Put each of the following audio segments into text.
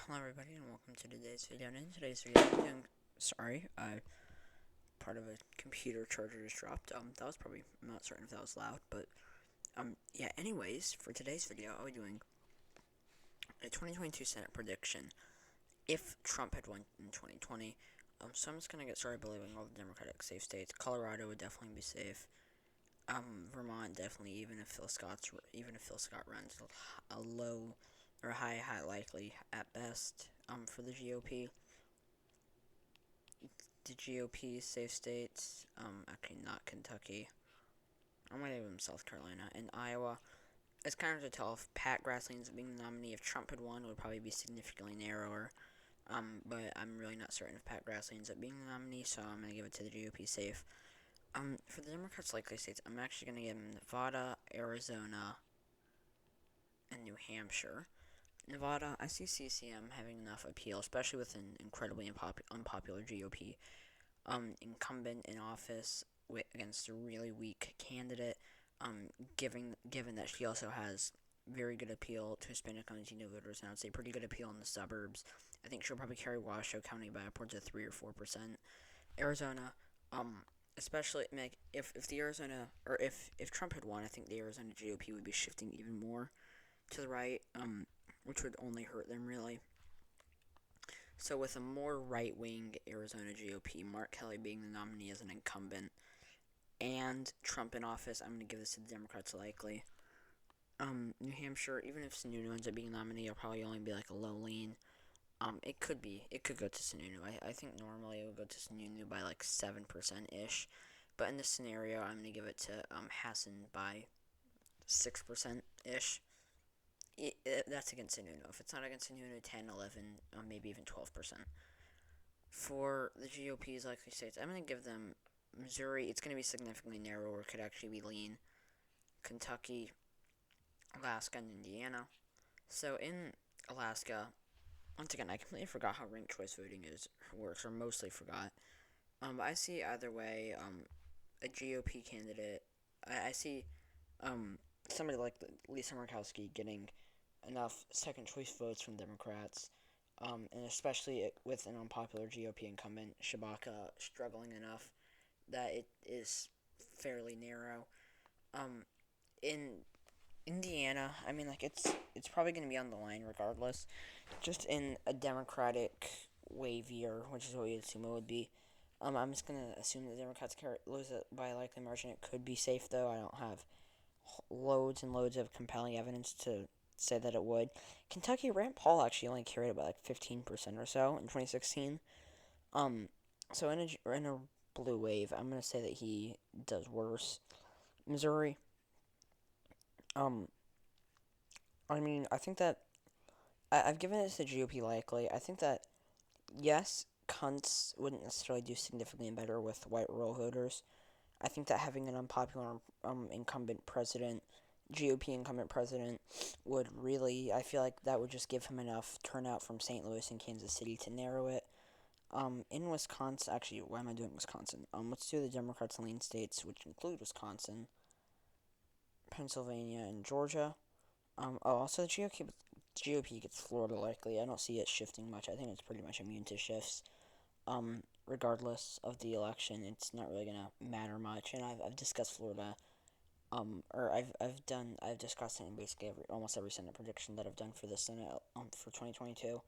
Hello everybody and welcome to today's video. And in today's video I'm doing, part of a computer charger just dropped. That was probably, I'm not certain if that was loud, but, yeah, anyways, for today's video I'll be doing a 2022 Senate prediction if Trump had won in 2020. So I'm just gonna get started by leaving all the Democratic safe states. Colorado would definitely be safe. Vermont definitely, even if Phil Scott runs, a low or high likely at best. For the GOP, safe states. Actually not Kentucky. I'm gonna give him South Carolina and Iowa. It's kind of hard to tell if Pat Grasslands being the nominee. If Trump had won, it would probably be significantly narrower. But I'm really not certain if Pat Grassley ends up being the nominee, so I'm gonna give it to the GOP safe. For the Democrats' likely states, I'm actually gonna give them Nevada, Arizona, and New Hampshire. Nevada, I see CCM having enough appeal, especially with an incredibly unpopular GOP incumbent in office against a really weak candidate. Given that she also has very good appeal to Hispanic and Latino voters, and I would say pretty good appeal in the suburbs. I think she'll probably carry Washoe County by upwards of 3 or 4%. Arizona, especially if the Arizona or if Trump had won, I think the Arizona GOP would be shifting even more to the right, which would only hurt them really. So with a more right-wing Arizona GOP, Mark Kelly being the nominee as an incumbent, and Trump in office, I'm going to give this to the Democrats likely. New Hampshire, even if Sununu ends up being nominee, it'll probably only be like a low lean. It could go to Sununu. I think normally it would go to Sununu by like 7%-ish. But in this scenario, I'm going to give it to Hassan by 6%-ish. That's against Sununu. If it's not against Sununu, 10, 11, maybe even 12%. For the GOP's likely states, I'm going to give them Missouri. It's going to be significantly narrower. It could actually be lean. Kentucky, Alaska, and Indiana. So in Alaska, once again, I completely forgot how ranked choice voting works, or mostly forgot. I see either way, a GOP candidate. I see, somebody like Lisa Murkowski getting enough second choice votes from Democrats, and especially with an unpopular GOP incumbent, Shabaka, struggling enough that it is fairly narrow. In Indiana, I mean, like it's probably going to be on the line regardless. Just in a Democratic wavier, which is what we assume it would be. I'm just going to assume the Democrats lose it by a likely margin. It could be safe, though. I don't have loads and loads of compelling evidence to say that it would. Kentucky, Rand Paul actually only carried about like 15% or so in 2016. So in a blue wave, I'm gonna say that he does worse. Missouri, um, I mean, I think that I've given it to the GOP likely. I think that yes, Kuntz wouldn't necessarily do significantly better with white rural voters. I think that having an unpopular incumbent president, GOP incumbent president, would really, I feel like that would just give him enough turnout from St. Louis and Kansas City to narrow it. In Wisconsin, actually, why am I doing Wisconsin? Let's do the Democrats lean states, which include Wisconsin, Pennsylvania, and Georgia. Also the GOP gets Florida likely. I don't see it shifting much. I think it's pretty much immune to shifts. Regardless of the election, it's not really gonna matter much. And I've discussed Florida. Or I've discussed it in basically almost every Senate prediction that I've done for the Senate for 2022.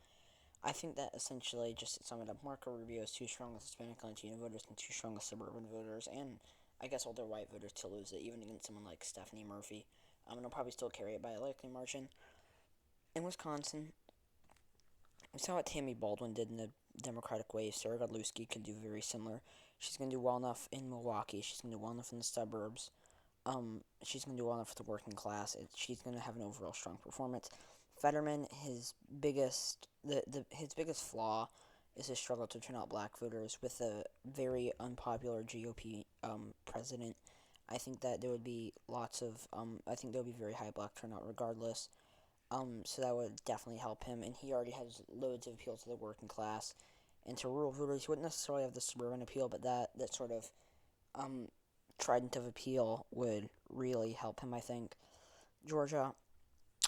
I think that essentially, just to sum it up, Marco Rubio is too strong with Hispanic and Latino voters and too strong with suburban voters, and I guess older white voters to lose it, even against someone like Stephanie Murphy. And I'll probably still carry it by a likely margin. In Wisconsin, we saw what Tammy Baldwin did in the Democratic wave. Sarah Godlewski could do very similar. She's going to do well enough in Milwaukee. She's going to do well enough in the suburbs. She's going to do well enough for the working class. She's going to have an overall strong performance. Fetterman, his biggest flaw is his struggle to turn out black voters with a very unpopular GOP president. I think that there would be I think there would be very high black turnout regardless. So that would definitely help him, and he already has loads of appeal to the working class and to rural voters. He wouldn't necessarily have the suburban appeal, but that sort of trident of appeal would really help him, I think. Georgia,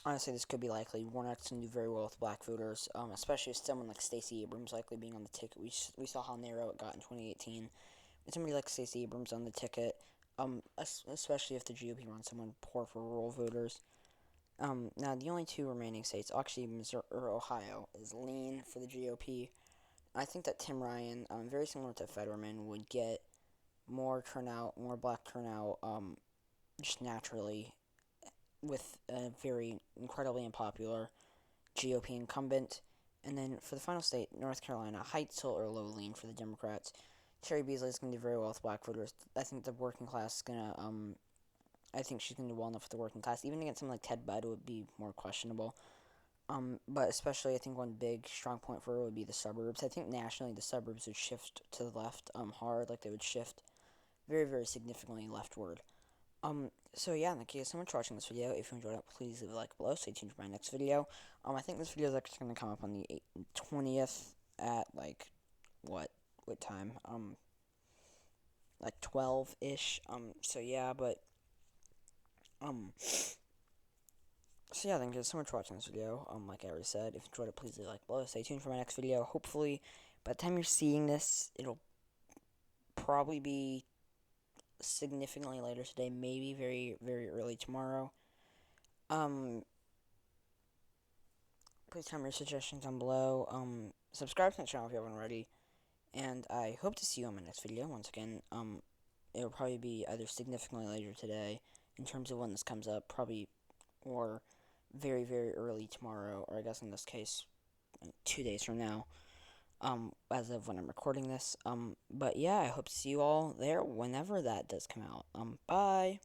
Honestly, this could be likely. Warnock's going to do very well with black voters, especially with someone like Stacey Abrams likely being on the ticket. We saw how narrow it got in 2018. With somebody like Stacey Abrams on the ticket, especially if the GOP runs someone poor for rural voters. Now, the only two remaining states, actually Missouri or Ohio, is lean for the GOP. I think that Tim Ryan, very similar to Fetterman, would get more turnout, more black turnout, just naturally, with a very incredibly unpopular GOP incumbent. And then for the final state, North Carolina, high tilt or low lean for the Democrats. Terry Beasley is going to do very well with black voters. I think the working class is going to, I think she's going to do well enough with the working class. Even against someone like Ted Budd would be more questionable. But especially, I think one big strong point for her would be the suburbs. I think nationally, the suburbs would shift to the left, hard. Like, they would shift very, very significantly leftward. So yeah, thank you so much for watching this video. If you enjoyed it, please leave a like below. Stay tuned for my next video. I think this video is actually going to come up on the 20th at, like, what time? Like 12-ish. So yeah, so yeah, thank you so much for watching this video. Like I already said, if you enjoyed it, please leave a like below. Stay tuned for my next video. Hopefully, by the time you're seeing this, it'll probably be significantly later today, maybe very, very early tomorrow. Please tell me your suggestions down below. Subscribe to the channel if you haven't already. And I hope to see you on my next video. Once again, it'll probably be either significantly later today, in terms of when this comes up, probably, or very, very early tomorrow, or I guess in this case, 2 days from now, as of when I'm recording this. But yeah, I hope to see you all there whenever that does come out. Bye!